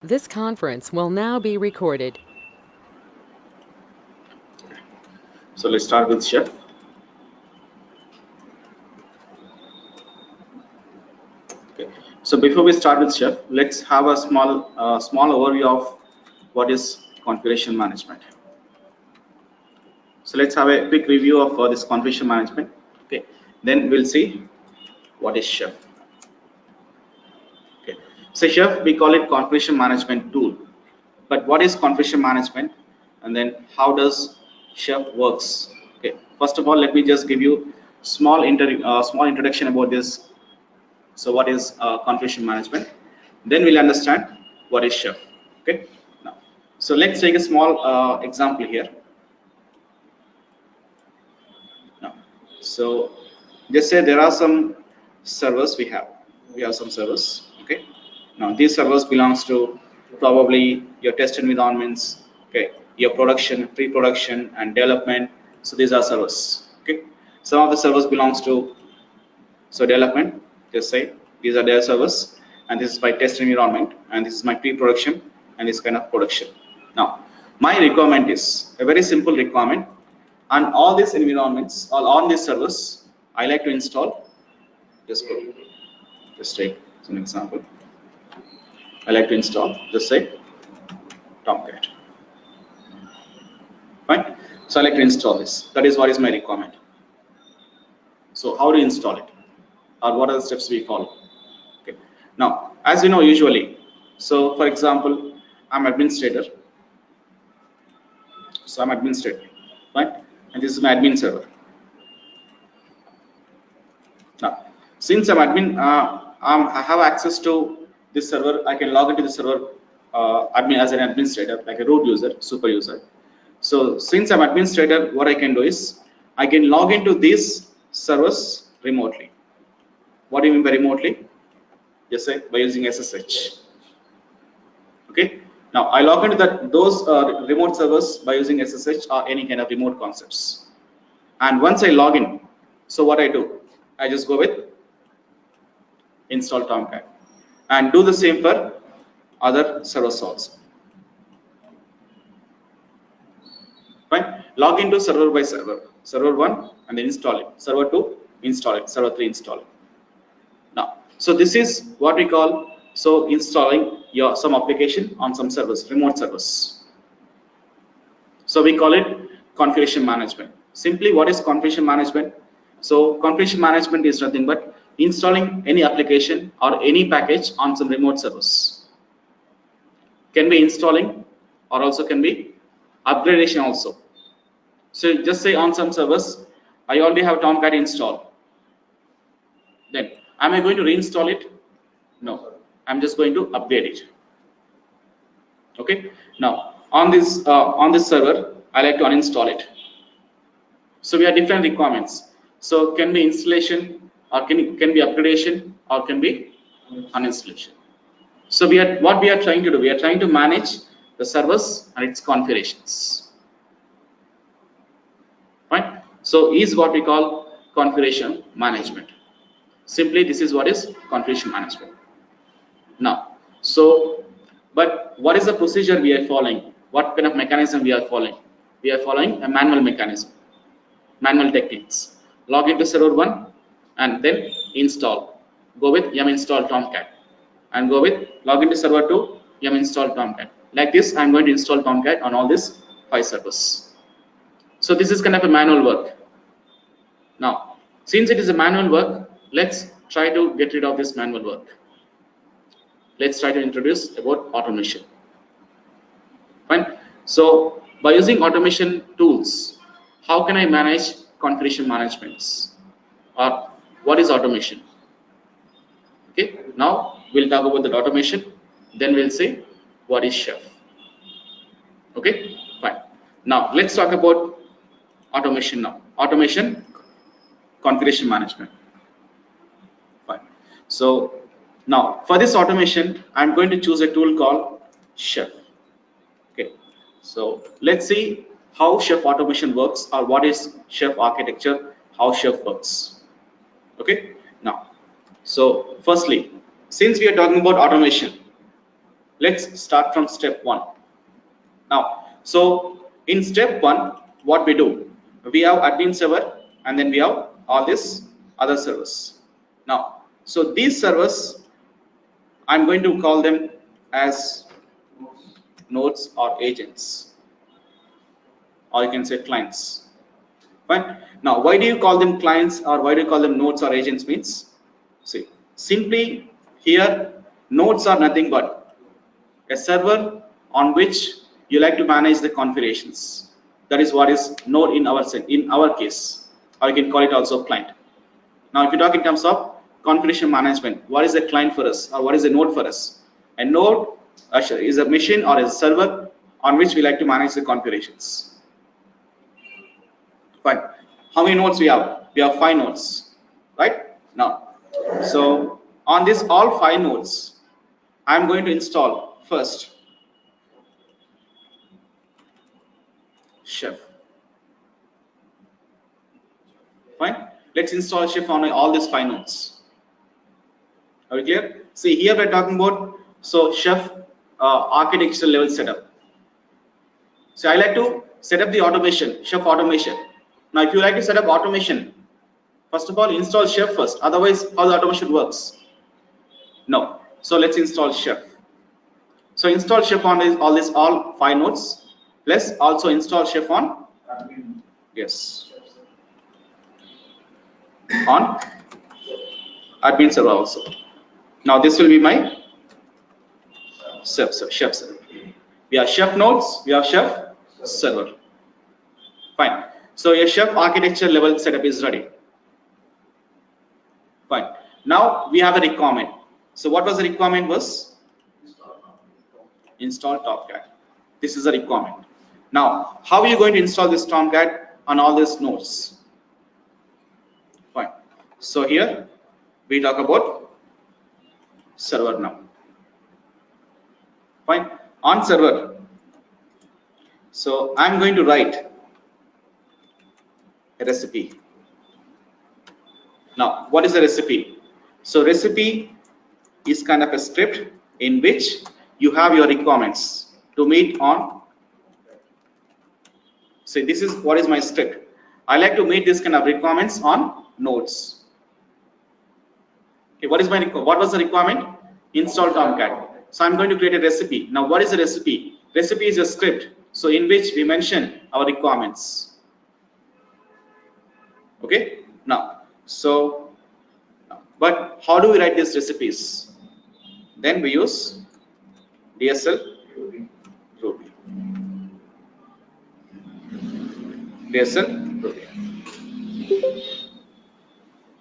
This conference will now be recorded. So let's start with chef. Okay. So before we start with chef, let's have a small overview of what is configuration management. So let's have a quick review of this configuration management. Okay. Then we'll see what is chef. Okay. So chef, we call it configuration management tool. But what is configuration management? And then how does chef works? Okay. First of all, let me just give you small introduction about this. So what is configuration management? Then we'll understand what is chef. Okay. Now, so let's take a small example here. Now, so just say there are some servers we have. We have some servers. Okay. Now these servers belongs to probably your test environments. Okay. Your production, pre-production, and development. So these are servers. Okay. Some of the servers belongs to development, just say these are their servers, and this is my test environment, and this is my pre-production, and this kind of production. Now, my requirement is a very simple requirement, and all these environments, all on these servers, I like to install. Just take some example. I like to install. Just say Tomcat. Fine. So I like to install this. That is what is my requirement. So how do you install it, or what are the steps we follow? Okay. Now, as you know, usually, so for example, I'm administrator. So I'm administrator, right? And this is my admin server. Now, since I'm admin, I have access to this server. I can log into the server admin as an administrator, like a root user, super user. So since I'm administrator, what I can do is I can log into these servers remotely. What do you mean by remotely? Just say by using SSH. Okay. Now I log into those remote servers by using SSH or any kind of remote concepts. And once I log in, so what I do, I just go with install Tomcat and do the same for other servers also. Fine. Log into server by server. Server 1 and then install it. Server 2, install it. Server 3, install it. Now, so this is what we call installing your some application on some servers, remote servers. So we call it configuration management. Simply, what is configuration management? So configuration management is nothing but installing any application or any package on some remote servers. Can be installing or also can be upgradation also. So just say on some servers, I already have Tomcat installed. Then am I going to reinstall it? No, I'm just going to upgrade it. Okay. Now on this server, I like to uninstall it. So we have different requirements. So can be installation or can be upgradation or can be uninstallation. So what we are trying to do, we are trying to manage the servers and its configurations. Right? So is what we call configuration management. Simply, this is what is configuration management. Now, but what is the procedure we are following? What kind of mechanism we are following? We are following a manual mechanism, manual techniques. Log into server 1 and then install. Go with yum install Tomcat and go with log into server 2, yum install Tomcat. Like this, I'm going to install Tomcat on all these 5 servers. So this is kind of a manual work. Now, since it is a manual work, let's try to get rid of this manual work. Let's try to introduce about automation. Fine. So by using automation tools, how can I manage configuration management? Or what is automation? Okay. Now we'll talk about the automation. Then we'll say what is chef. Okay. Fine. Now let's talk about automation now. Automation configuration management. Fine. So now for this automation, I'm going to choose a tool called chef. Okay. So let's see how chef automation works, or what is chef architecture, how chef works. Okay. Now, so firstly, since we are talking about automation, let's start from step 1. Now, so in step 1, what we do, we have admin server and then we have all these other servers. Now, so these servers, I'm going to call them as nodes or agents, or you can say clients. Fine. Now, why do you call them clients or why do you call them nodes or agents means? See, simply here, nodes are nothing but a server on which you like to manage the configurations. That is what is node in our case, or you can call it also client. Now, if you talk in terms of configuration management, what is a client for us, or what is a node for us? A node is a machine or a server on which we like to manage the configurations. Fine. How many nodes we have? We have 5 nodes, right? Now, so on this all 5 nodes, I'm going to install first chef. Fine. Let's install chef on all these 5 nodes. Are we clear? See, here we're talking about chef architectural level setup. So I like to set up the automation, chef automation. Now, if you like to set up automation, first of all, install chef first. Otherwise, how the automation works? No. So let's install chef. So install chef on all 5 nodes. Plus also install chef on yes on admin server also. Now this will be my chef server. We have chef nodes. We have chef server. Fine. So your chef architecture level setup is ready. Fine. Now we have a requirement. So what was the requirement was? Install Tomcat. This is a requirement. Now, how are you going to install this Tomcat on all these nodes? Fine. So here we talk about server now. Fine. On server. So I'm going to write a recipe. Now, what is a recipe? So recipe is kind of a script in which you have your requirements to meet on. So this is what is my script. I like to meet this kind of requirements on nodes. Okay, what was the requirement? Install Tomcat. So I'm going to create a recipe. Now, what is a recipe? Recipe is a script, so in which we mention our requirements. Okay. Now, so but how do we write these recipes? Then we use DSL Ruby. DSL Ruby.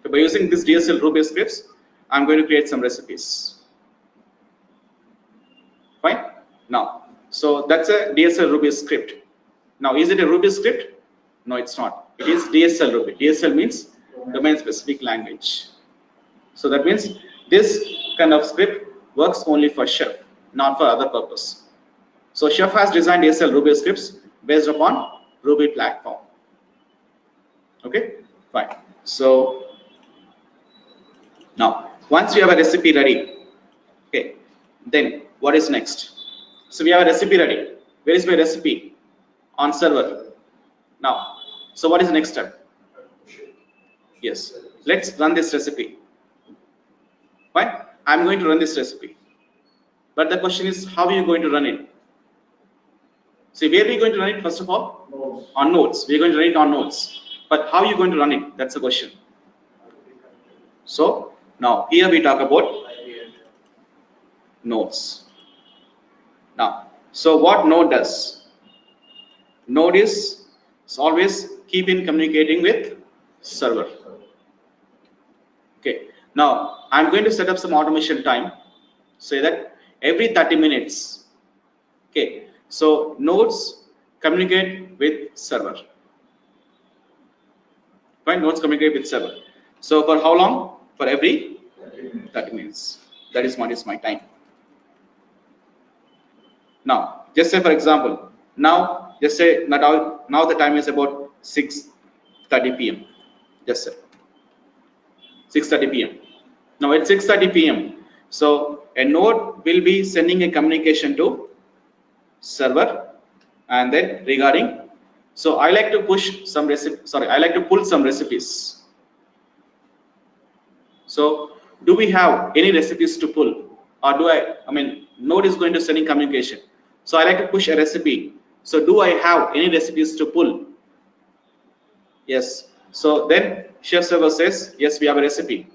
So by using this DSL Ruby scripts, I'm going to create some recipes. Fine. Now, so that's a DSL Ruby script. Now, is it a Ruby script? No, it's not. It is DSL Ruby. DSL means domain specific language. So that means this kind of script works only for Chef, not for other purpose. So Chef has designed DSL Ruby scripts based upon Ruby platform. Okay, fine. So now, once we have a recipe ready, okay, then what is next? So we have a recipe ready. Where is my recipe? On server. Now, so what is the next step? Yes, let's run this recipe. Fine, I'm going to run this recipe. But the question is, how are you going to run it? See, where are we going to run it? First of all, nodes. On nodes. We're going to run it on nodes. But how are you going to run it? That's the question. So now here we talk about nodes. Now, so what node does? Node is always keep in communicating with server. Okay. Now I'm going to set up some automation time. Say that every 30 minutes. Okay. So nodes communicate with server. Right? Nodes communicate with server. So for how long? For every 30 minutes. That is what is my time. Now, just say for example, now just say that now the time is about 6:30 p.m. Just say 6:30 p.m. Now at 6:30 p.m. So a node will be sending a communication to server, and then regarding, so I like to push some I like to pull some recipes. So do we have any recipes to pull, or do I mean node is going to sending communication, so I like to push a recipe. So do I have any recipes to pull? Yes. So then chef server says yes, we have a recipe.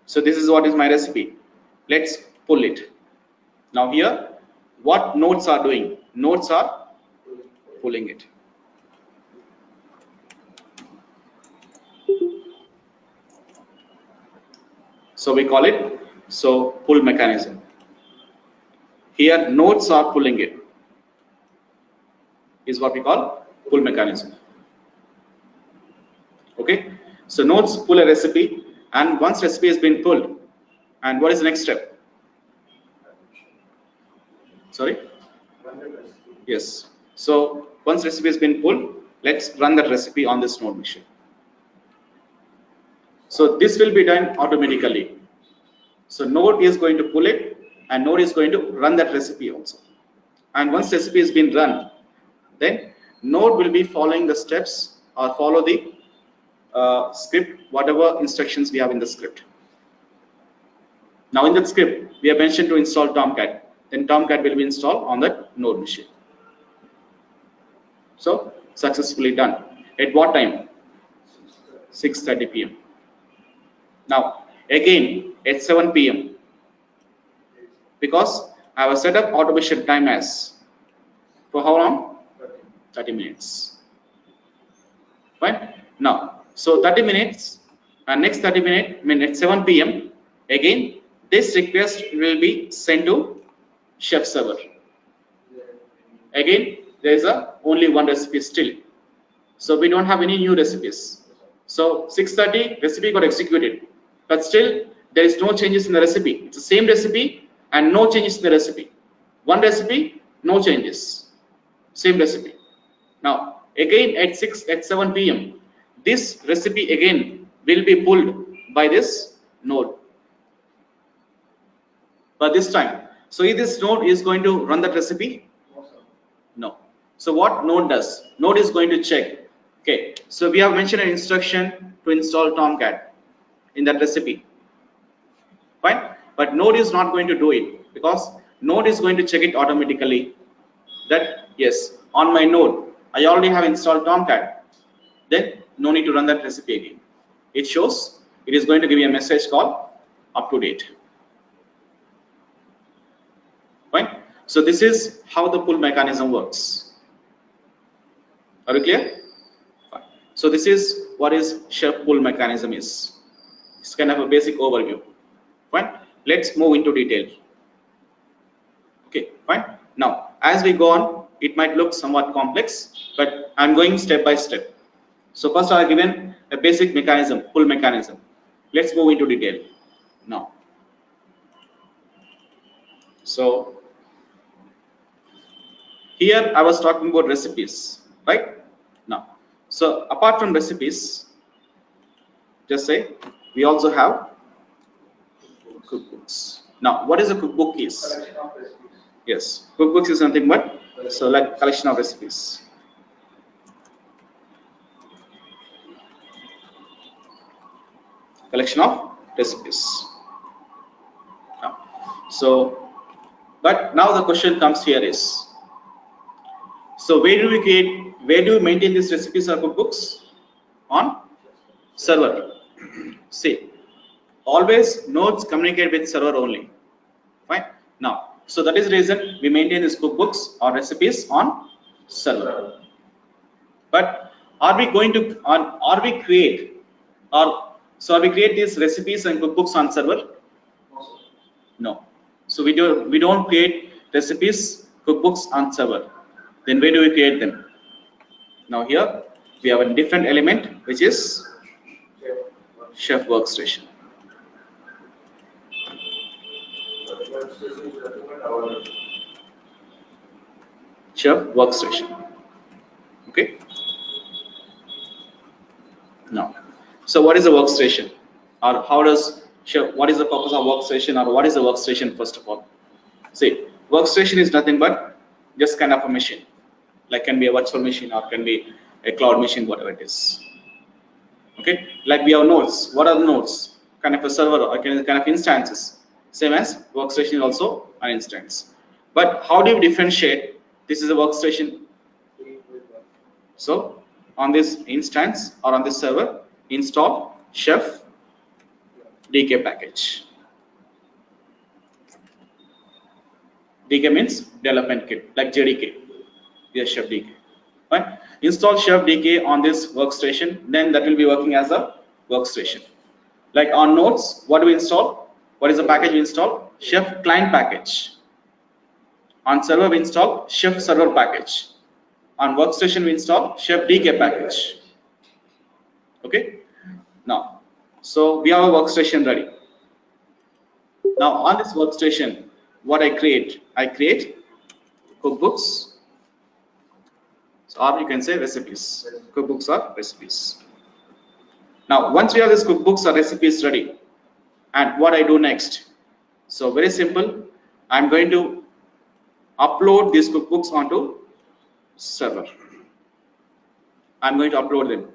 So this is what is my recipe, let's pull it. Now here what nodes are doing, nodes are pulling it. So we call it pull mechanism. Here nodes are pulling it, is what we call pull mechanism. Okay, so nodes pull a recipe, and once recipe has been pulled, and what is the next step? Sorry? Yes. So once recipe has been pulled, let's run that recipe on this node machine. So this will be done automatically. So node is going to pull it, and node is going to run that recipe also. And once recipe has been run, then node will be following the steps or follow the script, whatever instructions we have in the script. Now in that script, we have mentioned to install Tomcat. Then Tomcat will be installed on that node machine. So successfully done. At what time? 6:30 p.m. Now again at 7 p.m. because I have set up automation time as for how long? 30 minutes. Right? Now, so 30 minutes and next 30 minutes, at 7 p.m. again this request will be sent to chef server. Again there is only one recipe still, so we don't have any new recipes. So 6:30 recipe got executed, but still there is no changes in the recipe. It's the same recipe and no changes in the recipe. One recipe, no changes, same recipe. Now again at 7 p.m. this recipe again will be pulled by this node. But this time, so if this node is going to run that recipe? No. So what node does? Node is going to check. Okay, so we have mentioned an instruction to install Tomcat in that recipe. Fine, but node is not going to do it because node is going to check it automatically that yes, on my node I already have installed Tomcat. Then no need to run that recipe again. It shows it is going to give me a message called up to date. Fine. So this is how the pull mechanism works. Are you clear? Fine. So this is what is chef pull mechanism is. It's kind of a basic overview. Fine. Let's move into detail. Okay. Fine. Now, as we go on, it might look somewhat complex, but I'm going step by step. So first, I have given a basic mechanism, pull mechanism. Let's move into detail now. So here I was talking about recipes, right? Now, so apart from recipes, just say we also have cookbooks. Now, what is a cookbook is? Yes, cookbooks is nothing but so like collection of recipes. Collection of recipes. Now, so, but now the question comes here is, so where do we maintain these recipes or cookbooks? On server. See, always nodes communicate with server only. Fine. Now, so that is the reason we maintain these cookbooks or recipes on server. But are we going to, are we create, or so are we create these recipes and cookbooks on server? No. So we don't create recipes, cookbooks on server. Then where do we create them? Now here we have a different element which is chef workstation. Chef workstation. Okay. Now, so what is a workstation, or how does Sure, what is the purpose of workstation, or what is the workstation first of all? See, workstation is nothing but just kind of a machine, like can be a virtual machine or can be a cloud machine, whatever it is. Okay, like we have nodes. What are the nodes? Kind of a server or kind of instances. Same as workstation is also an instance. But how do you differentiate? This is a workstation. So on this instance or on this server, install chef dk package. DK means development kit, like JDK. Yes, chef DK. Right? Install chef DK on this workstation, then that will be working as a workstation. Like on nodes, what do we install? What is the package we install? Chef client package. On server, we install chef server package. On workstation, we install chef DK package. Okay. Now, so we have a workstation ready. Now on this workstation, what I create cookbooks, or you can say recipes. Cookbooks or recipes. Now, once we have these cookbooks or recipes ready, and what I do next? So very simple. I'm going to upload these cookbooks onto server. I'm going to upload them.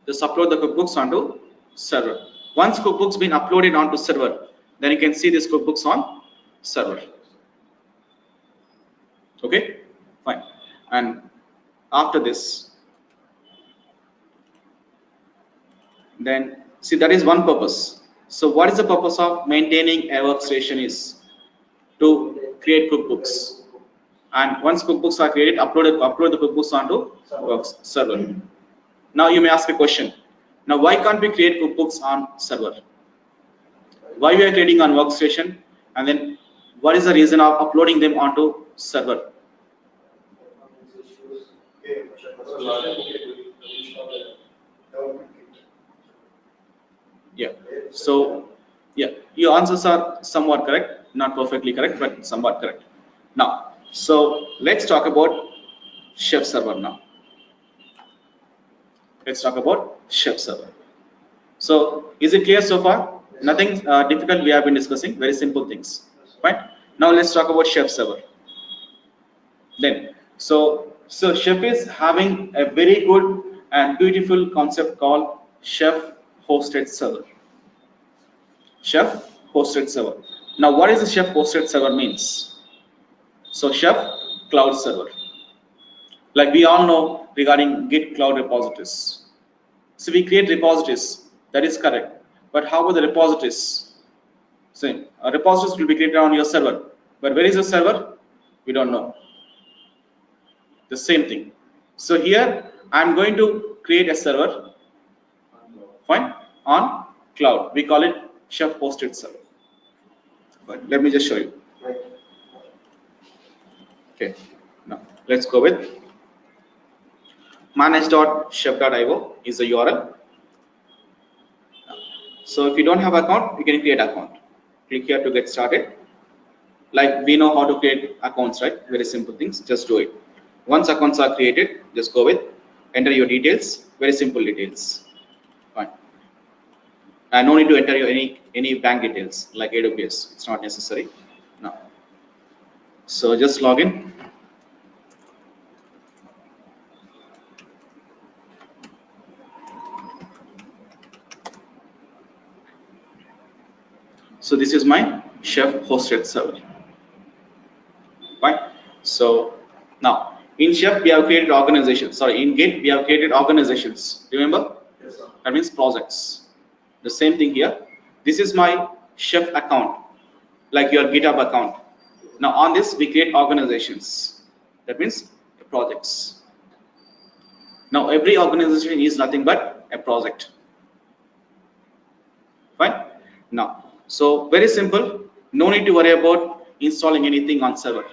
Just upload the cookbooks onto server. Once cookbooks been uploaded onto server, then you can see these cookbooks on server. Okay, fine. And after this, then see, that is one purpose. So what is the purpose of maintaining a workstation is to create cookbooks. And once cookbooks are created, upload the cookbooks onto server. Now you may ask a question. Now why can't we create cookbooks on server? Why we are creating on workstation, and then what is the reason of uploading them onto server? Yeah. So yeah, your answers are somewhat correct, not perfectly correct, but somewhat correct. Now, so let's talk about chef server now. Let's talk about chef server. So is it clear so far? Nothing difficult we have been discussing, very simple things. Right? Now let's talk about chef server. Then, so chef is having a very good and beautiful concept called chef hosted server. Chef hosted server. Now what is the chef hosted server means? So chef cloud server. Like we all know regarding Git cloud repositories. So we create repositories, that is correct. But how about the repositories? So repositories will be created on your server. But where is the server? We don't know. The same thing. So here I'm going to create a server, fine, on cloud. We call it chef hosted server. But let me just show you. Okay, now let's go with manage.chef.io is the URL. So if you don't have account, you can create account. Click here to get started. Like we know how to create accounts, right? Very simple things, just do it. Once accounts are created, just go with, enter your details, very simple details. Fine. And no need to enter your any bank details like AWS, it's not necessary. No. So just log in. So this is my chef hosted server. Fine. So now in chef we have created organizations. Sorry, in Git we have created organizations. Remember? Yes, sir. That means projects. The same thing here. This is my chef account, like your GitHub account. Now on this we create organizations. That means projects. Now every organization is nothing but a project. Fine. Now, so very simple. No need to worry about installing anything on server.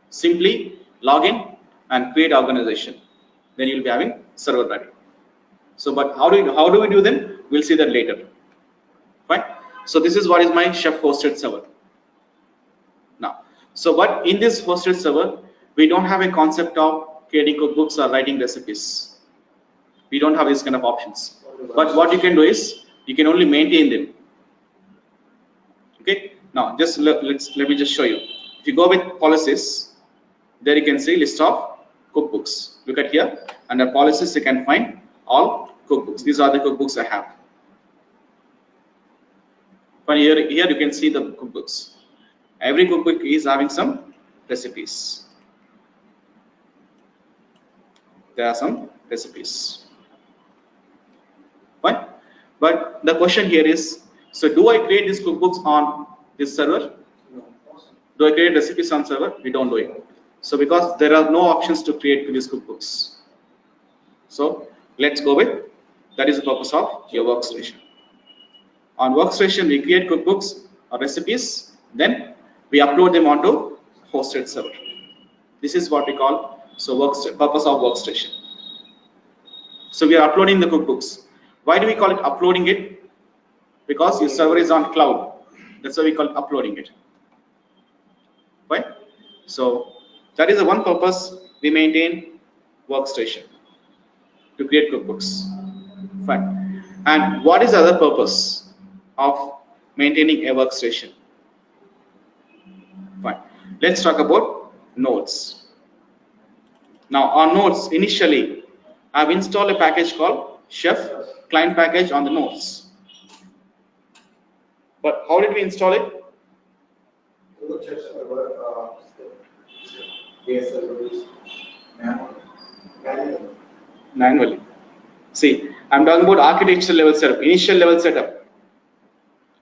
Simply log in and create organization. Then you'll be having server ready. So, but how do we do them? We'll see that later. Fine. So this is what is my chef hosted server. Now, so but in this hosted server, we don't have a concept of creating cookbooks or writing recipes. We don't have these kind of options. But what you can do is you can only maintain them. Okay. Now just let me just show you. If you go with policies, there you can see list of cookbooks. Look at here. Under policies, you can find all cookbooks. These are the cookbooks I have. But here you can see the cookbooks. Every cookbook is having some recipes. There are some recipes. Fine. But the question here is, so do I create these cookbooks on this server? Do I create recipes on server? We don't do it. So because there are no options to create these cookbooks. So let's go with, that is the purpose of your workstation. On workstation, we create cookbooks or recipes, then we upload them onto hosted server. This is what we call purpose of workstation. So we are uploading the cookbooks. Why do we call it uploading it? Because your server is on cloud. That's why we call it uploading it. Right? So that is the one purpose we maintain workstation, to create cookbooks. Fine. And what is the other purpose of maintaining a workstation? Fine. Let's talk about nodes. Now on nodes, initially I've installed a package called Chef client package on the nodes. But how did we install it? Manually. See, I'm talking about architecture level setup, initial level setup.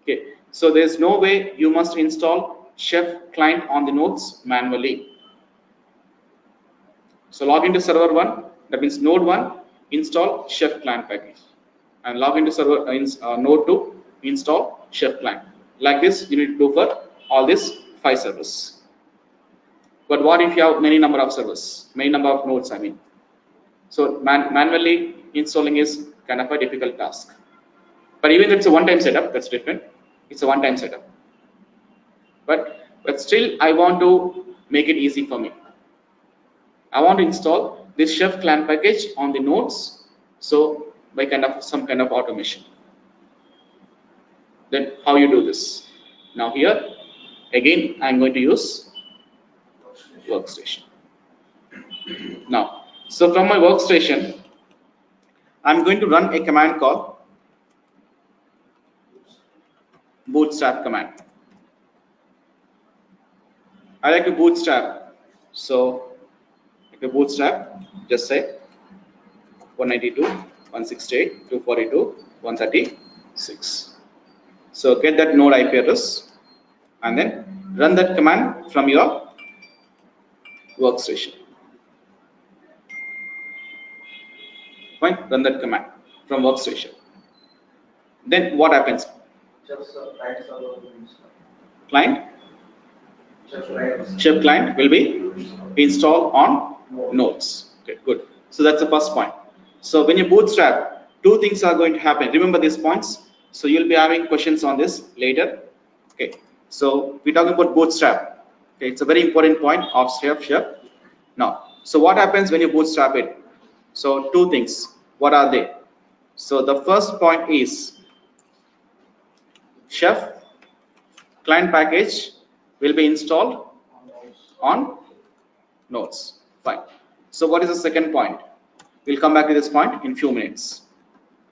Okay, so there's no way you must install Chef client on the nodes manually. So log into server 1, that means node 1, install Chef client package, and log into server node 2, install Chef client. Like this, you need to do for all these 5 servers. But what if you have many number of servers, many number of nodes? I mean, so manually installing is kind of a difficult task. But even if it's a one-time setup, that's different. It's a one-time setup. But still, I want to make it easy for me. I want to install this Chef client package on the nodes, so by some kind of automation. Then how you do this? Now here, again, I'm going to use workstation. Now, so from my workstation, I'm going to run a command called bootstrap command. I like to bootstrap, so if you bootstrap, just say 192, 168, 242, 136. So get that node IP address and then run that command from your workstation. Fine, run that command from workstation. Then what happens? Client? Chef client will be installed on nodes. Okay, good. So that's the first point. So when you bootstrap, 2 things are going to happen. Remember these points. So you'll be having questions on this later. Okay. So we're talking about bootstrap. Okay, it's a very important point of Chef. Now, so what happens when you bootstrap it? So 2 things. What are they? So the first point is Chef client package will be installed on nodes. Fine. So what is the second point? We'll come back to this point in few minutes.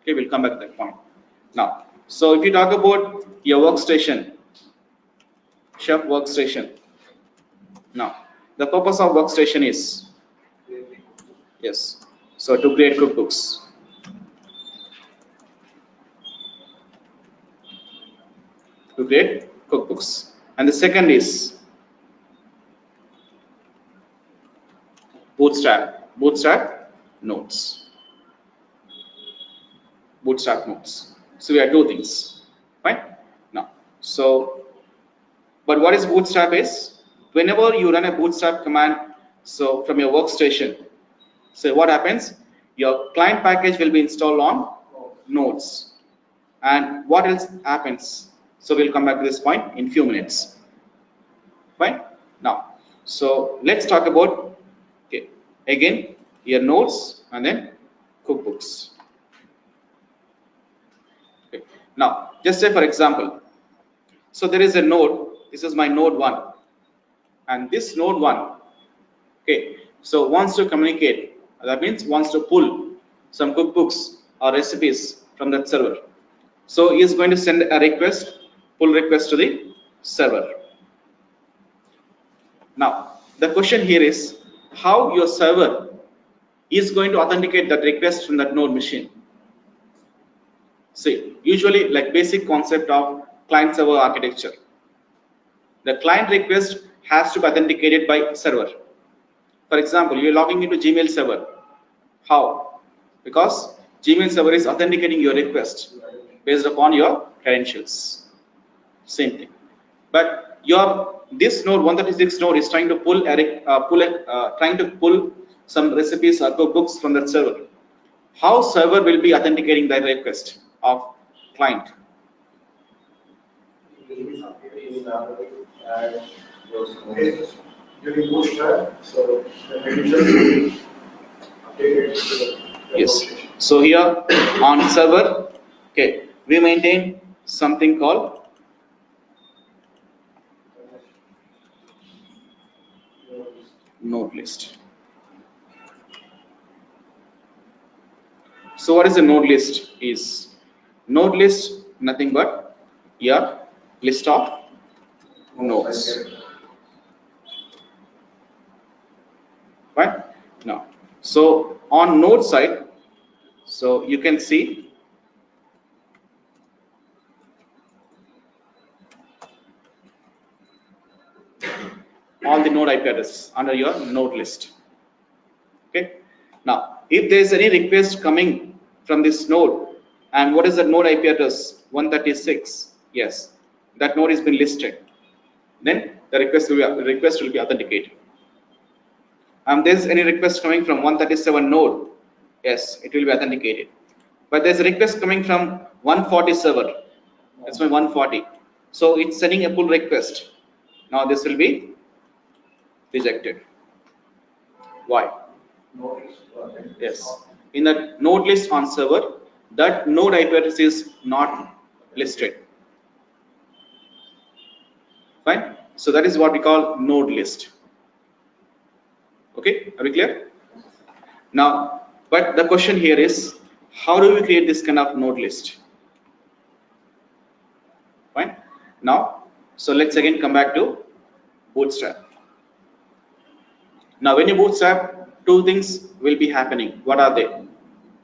Okay, we'll come back to that point. Now, so if you talk about your workstation, Chef workstation. Now, the purpose of workstation is, yes, so to create cookbooks. To create cookbooks. And the second is bootstrap nodes. Bootstrap nodes. So we have 2 things, right? Now, so, but what is bootstrap is? Whenever you run a bootstrap command, so from your workstation, so what happens? Your client package will be installed on nodes. And what else happens? So we'll come back to this point in few minutes. Fine. Now, so let's talk about, okay, again your nodes, and then cookbooks. Okay. Now, just say for example, so there is a node. This is my node 1, and this node 1, okay, so wants to communicate. That means wants to pull some cookbooks or recipes from that server. So he is going to send a request, pull request to the server. Now, the question here is how your server is going to authenticate that request from that node machine. See, usually like basic concept of client server architecture. The client request has to be authenticated by server. For example, you're logging into Gmail server. How? Because Gmail server is authenticating your request based upon your credentials. Same thing. But your this node 136 node is trying to pull some recipes or cookbooks from that server. How server will be authenticating that request of client? During bootstrap, so the credentials will be updated to the Yes. workstation. So here on server, okay, we maintain something called node list. So what is a node list? Is node list nothing but your list of nodes, right? Now, so on node side, so you can see all the node IP addresses under your node list. Okay. Now, if there is any request coming from this node, and what is the node IP address? 136. Yes, that node has been listed. Then the request will be authenticated. There is any request coming from 137 node? Yes, it will be authenticated. But there is a request coming from 140 server. That's my 140. So it's sending a pull request. Now this will be rejected. Why? Yes. In the node list on server, that node IP address is not listed. Fine. So that is what we call node list. Okay, are we clear? Now, but the question here is, how do we create this kind of node list? Fine. Now, so let's again come back to Bootstrap. Now, when you bootstrap, two things will be happening. What are they?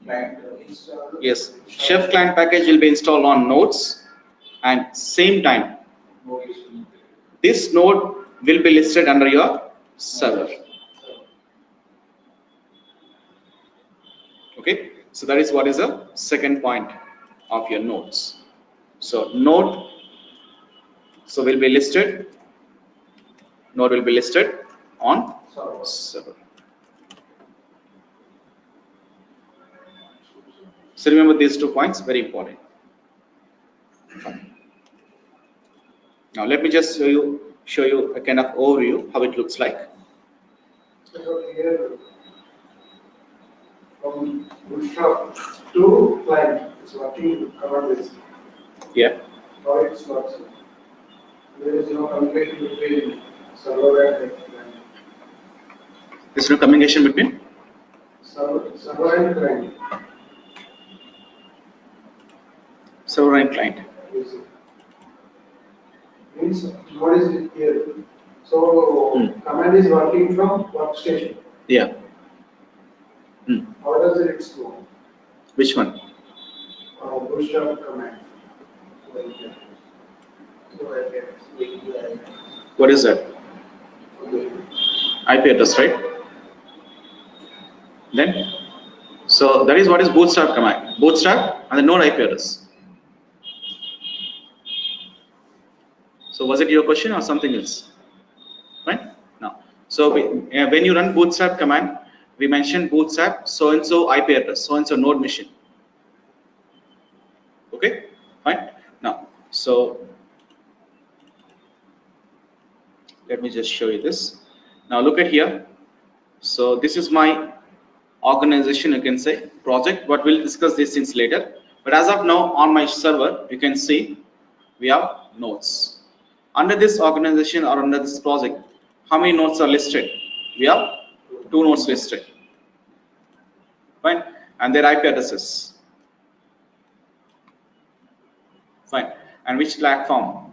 Client install. Yes, Chef client package will be installed on nodes, and same time this node will be listed under your server. Okay, so that is what is the second point of your nodes. So node, so will be listed, node will be listed on server. So remember these 2 points, very important. Now let me just show you a kind of overview how it looks like. So here, from bootstrap to client, it's working covered this. Yeah. How it works. There is no communication between server and client. There's no communication between Server and client. server and client. Yes. Means what is it here? So command is working from workstation. Yeah. How does it go? Which one? Bootstrap command. What is that? IP address, right? Then, so that is what is bootstrap command. Bootstrap and the node IP address. So was it your question or something else? Right? Now, so when you run bootstrap command, we mentioned bootstrap so and so IP address, so and so node machine. Okay, fine. Now, so let me just show you this. Now look at here. So this is my organization, you can say, project, but we'll discuss these things later. But as of now, on my server, you can see we have nodes. Under this organization or under this project, how many nodes are listed? We have 2 nodes listed. Fine. And their IP addresses. Fine. And which platform?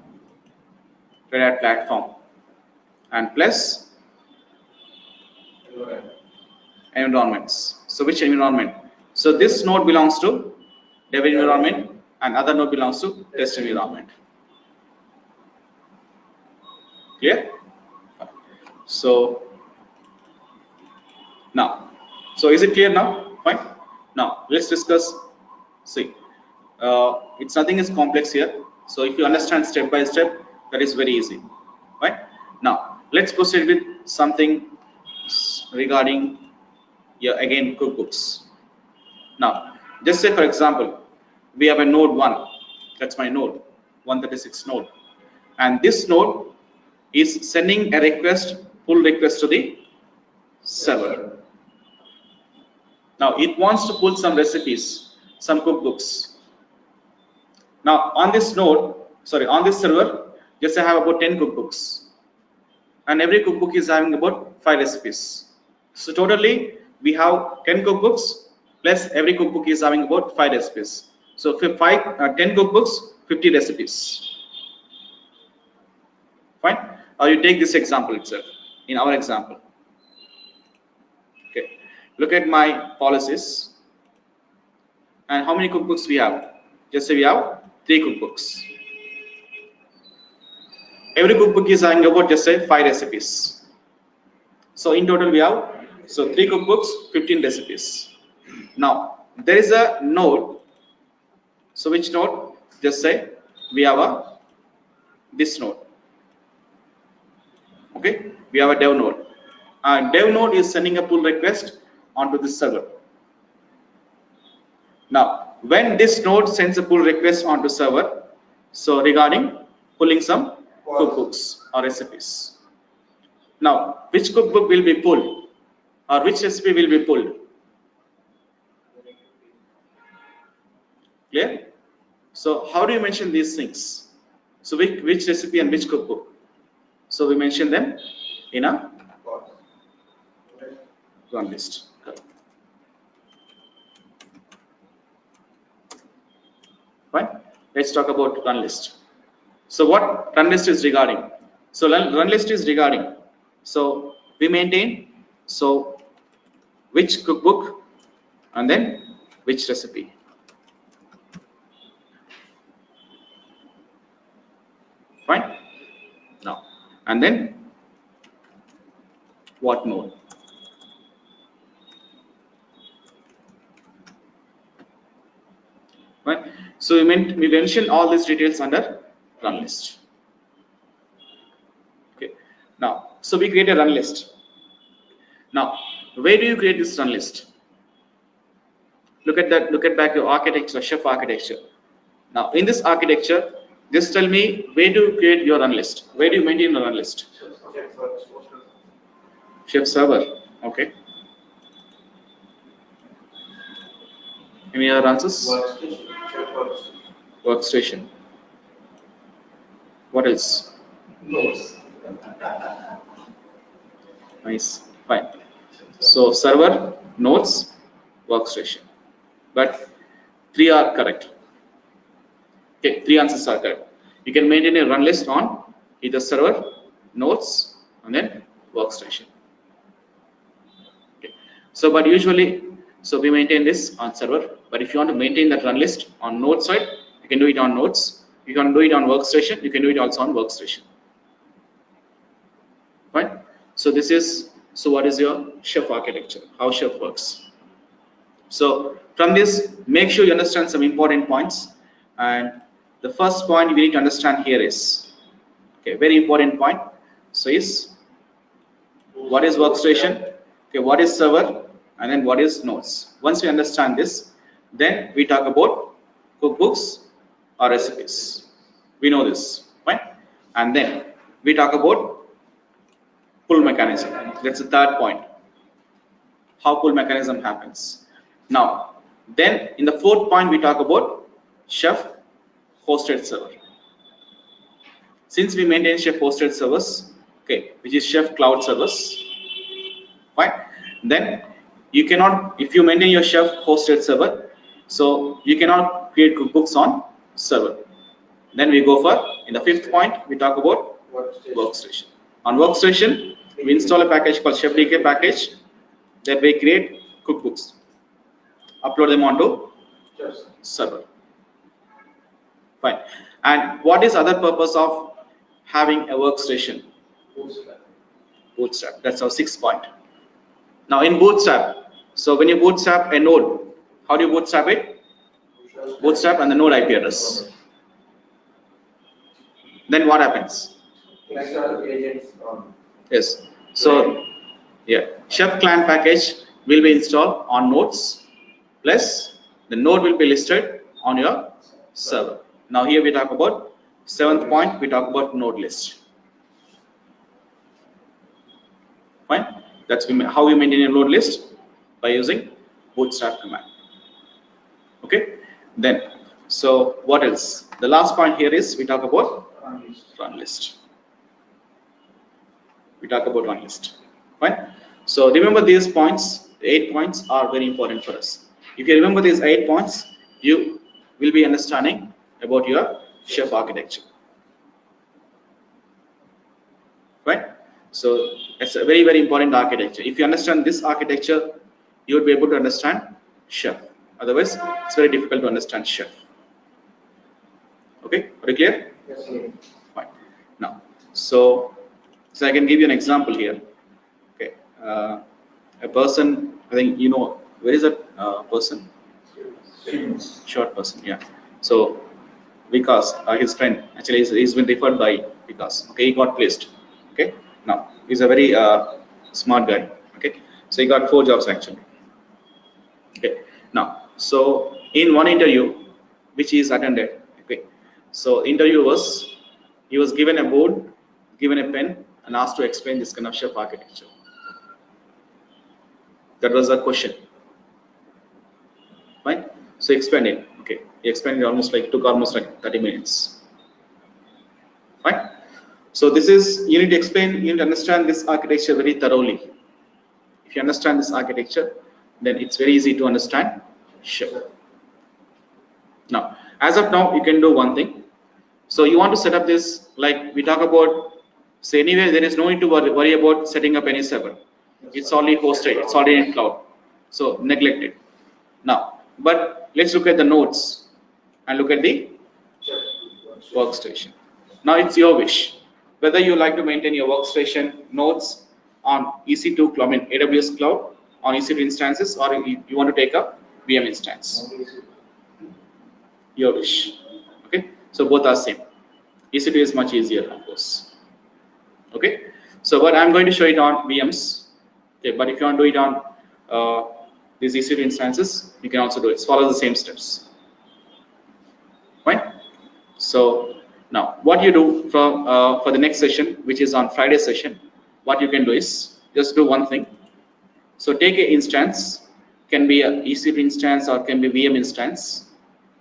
Red Hat platform. And plus environments. So which environment? So this node belongs to dev environment and other node belongs to test environment. Clear? So now, so is it clear now? Fine. Now let's discuss. See, it's nothing is complex here. So if you understand step by step, that is very easy. Right? Now let's proceed with something regarding again cookbooks. Now just say for example, we have a node 1. That's my node 136 node, and this node is sending a request, pull request to the server. Now it wants to pull some recipes, some cookbooks. Now on this node, sorry, on this server, just I have about 10 cookbooks, and every cookbook is having about 5 recipes. So totally we have 10 cookbooks plus every cookbook is having about 5 recipes. So 10 cookbooks, 50 recipes. Fine. Or you take this example itself. In our example, okay, look at my policies and how many cookbooks we have. Just say we have 3 cookbooks. Every cookbook is having about just say 5 recipes. So in total we have 3 cookbooks, 15 recipes. Now there is a node. So which node? Just say we have this node. Okay, we have a dev node. Dev node is sending a pull request onto this server. Now when this node sends a pull request onto server, so regarding pulling some cookbooks or recipes. Now which cookbook will be pulled or which recipe will be pulled? Clear? So how do you mention these things? So which recipe and which cookbook? So we mention them in a run list. Fine. Let's talk about run list. So what run list is regarding? So run list is regarding. So we maintain so which cookbook and then which recipe. Fine. Now and then what node? Right. So we mentioned all these details under run list. Okay. Now, so we create a run list. Now, where do you create this run list? Look at that. Look at back your architecture, chef architecture. Now, in this architecture, just tell me where do you create your run list? Where do you maintain the run list? Chef server. Okay. Any other answers? Workstation. What else? Nodes. Nice. Fine. So server, nodes, workstation. But 3 are correct. Okay, 3 answers are correct. You can maintain a run list on either server, nodes, and then workstation. Okay. So, but usually, so we maintain this on server. But if you want to maintain that run list on node side, you can do it on nodes. You can do it on workstation. You can do it also on workstation. Fine. So this is what is your chef architecture? How chef works? So from this, make sure you understand some important points. And the first point we need to understand here is, okay, very important point. So is what is workstation? Okay, what is server? And then what is nodes? Once we understand this, then we talk about cookbooks or recipes. We know this, right? And then we talk about pull mechanism. That's the third point. how pull mechanism happens. Now, then in the fourth point we talk about Chef hosted server. Since we maintain Chef hosted servers, okay, which is Chef cloud servers, fine. Then you cannot, if you maintain your Chef hosted server, so you cannot create cookbooks on server. Then we go for, in the fifth point, we talk about Workstation. On Workstation, we install a package called Chef DK package that we create cookbooks, upload them onto server. Fine. And what is other purpose of having a Workstation? Bootstrap. That's our sixth point. Now in Bootstrap, so when you bootstrap a node, how do you bootstrap it? Bootstrap and the node IP address. Then what happens? Yes. So yeah, Chef client package will be installed on nodes, plus the node will be listed on your server. Now here we talk about seventh point, we talk about node list. Fine. That's how we maintain a node list, by using bootstrap command. Okay. Then, so what else? The last point here is we talk about run list. We talk about run list. Fine. So remember these points. The 8 points are very important for us. If you remember these 8 points, you will be understanding about your Chef architecture. Right? So it's a very important architecture. If you understand this architecture, you would be able to understand Chef. Otherwise, it's very difficult to understand Chef. Okay, are you clear? Yes. Fine. Now, so I can give you an example here. Okay, a person. I think you know where is that person? Short person. Yeah. So Vikas, his friend, actually he's been referred by Vikas. Okay, he got placed. Okay, now he's a very smart guy. Okay, so he got 4 jobs actually. Okay, now so in one interview which he is attended, okay, so interview was, he was given a board, given a pen, and asked to explain this kind of Chef architecture. That was the question. Fine. So he explained it. Okay, he explained it took almost like 30 minutes. Fine. So this is, you need to explain, you need to understand this architecture very thoroughly. If you understand this architecture, then it's very easy to understand Chef. Now, as of now, you can do one thing. So you want to set up this, like we talk about, say anyway, there is no need to worry about setting up any server. It's already hosted, it's already in cloud. So neglect it. Now, but let's look at the nodes and look at the workstation. Now it's your wish whether you like to maintain your workstation nodes on EC2 cloud, I mean AWS cloud, on EC2 instances, or you want to take a VM instance. Your wish. Okay, so both are same. EC2 is much easier, of course. Okay, so but I'm going to show it on VMs. Okay, but if you want to do it on these EC2 instances, you can also do it. Follow the same steps. Right? So now, what you do for the next session, which is on Friday session, what you can do is just do one thing. So take an instance, can be an EC2 instance or can be VM instance.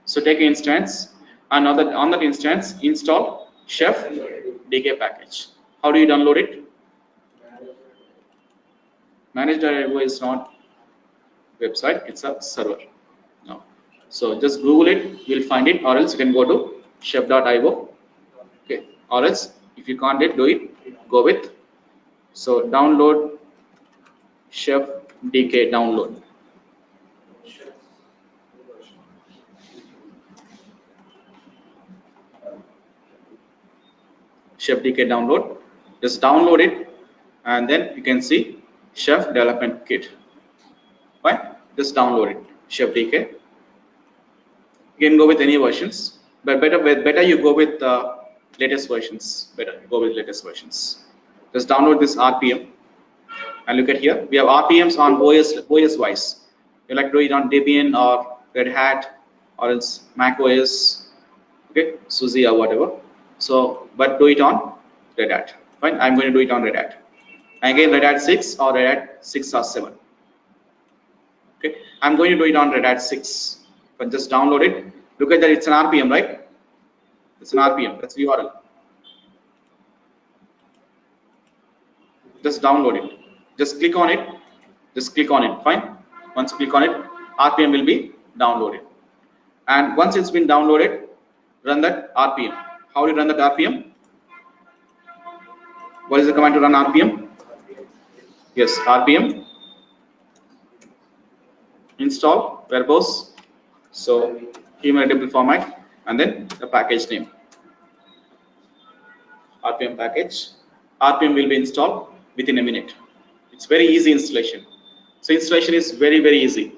So take an instance, and on that instance, install Chef DK package. How do you download it? Manage.io is not website, it's a server. No. So just Google it, you'll find it, or else you can go to chef.io. Okay, or else if you can't do it, go with, so download Chef DK download. Chef DK download, just download it, and then you can see Chef development kit. Right? Just download it, Chef DK. You can go with any versions, but better you go with latest versions. Better go with latest versions. Just download this RPM and look at here. We have RPMs on OS wise. You like to do it on Debian or Red Hat or else Mac OS, okay, SUSE or whatever. So, but do it on Red Hat. Fine. I'm going to do it on Red Hat. Again, Red Hat 6 or Red Hat 6 or 7. I'm going to do it on Red Hat 6. But just download it. Look at that, it's an RPM, right? It's an RPM, that's the URL. Just download it. Just click on it. Just click on it, fine. Once you click on it, RPM will be downloaded. And once it's been downloaded, run that RPM. How do you run that RPM? What is the command to run RPM? Yes, RPM install verbose. So human format and then the package name. RPM package. RPM will be installed within a minute. It's very easy installation. So installation is very, very easy.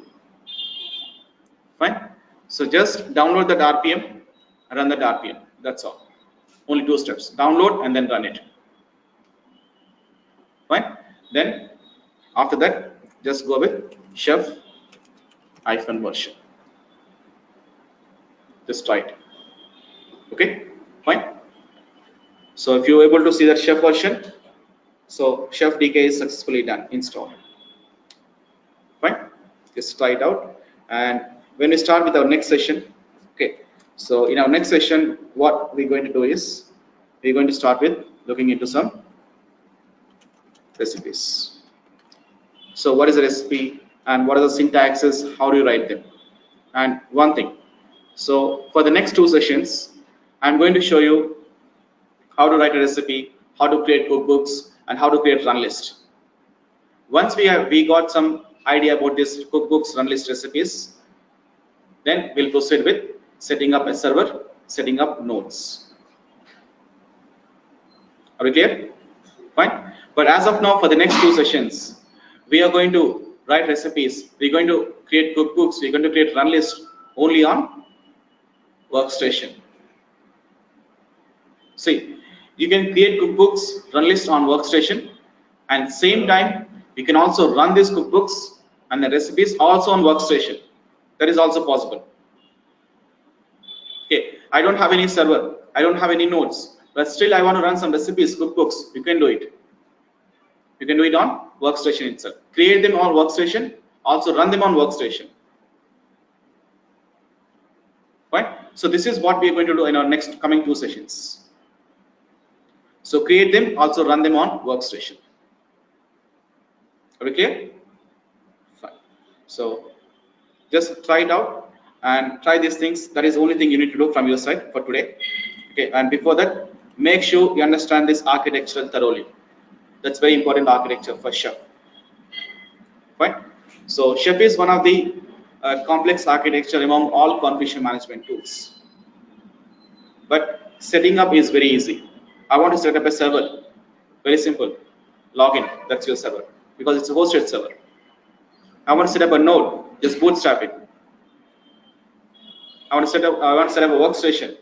Fine. So just download that RPM and run that RPM. That's all. Only 2 steps. Download and then run it. Fine. Then after that, just go with chef-version. Just try it. Okay. Fine. So if you're able to see that chef version, so chef DK is successfully done, installed. Fine. Just try it out. And when we start with our next session, okay, so in our next session, what we're going to do is we're going to start with looking into some recipes. So what is a recipe and what are the syntaxes, how do you write them? And one thing, so for the next 2 sessions, I'm going to show you how to write a recipe, how to create cookbooks, and how to create run list. Once we got some idea about this cookbooks, run list recipes, then we'll proceed with setting up a server, setting up nodes. Are we clear? Fine. But as of now, for the next 2 sessions, we are going to write recipes. We're going to create cookbooks. We're going to create run list only on Workstation. See, you can create cookbooks, run list on Workstation, and same time you can also run these cookbooks and the recipes also on Workstation. That is also possible. Okay, I don't have any server, I don't have any nodes, but still I want to run some recipes, cookbooks. You can do it. You can do it on Workstation itself. Create them on Workstation, also run them on Workstation. Fine. So this is what we are going to do in our next coming 2 sessions. So create them, also run them on Workstation. Are we clear? Fine. So just try it out and try these things. That is the only thing you need to do from your side for today. Okay. And before that, make sure you understand this architecture thoroughly. That's very important architecture for Chef. Fine. So Chef is one of the complex architecture among all configuration management tools. But setting up is very easy. I want to set up a server. Very simple. Login. That's your server because it's a hosted server. I want to set up a node. Just bootstrap it. I want to set up a workstation.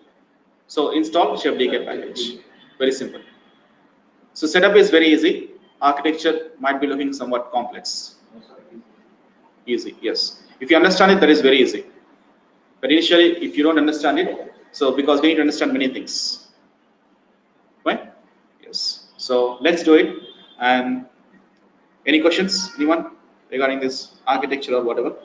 So install Chef DK package. Very simple. So setup is very easy. Architecture might be looking somewhat complex. Easy, yes. If you understand it, that is very easy. But initially, if you don't understand it, so because we need to understand many things. Right? Yes. So let's do it. And any questions, anyone, regarding this architecture or whatever?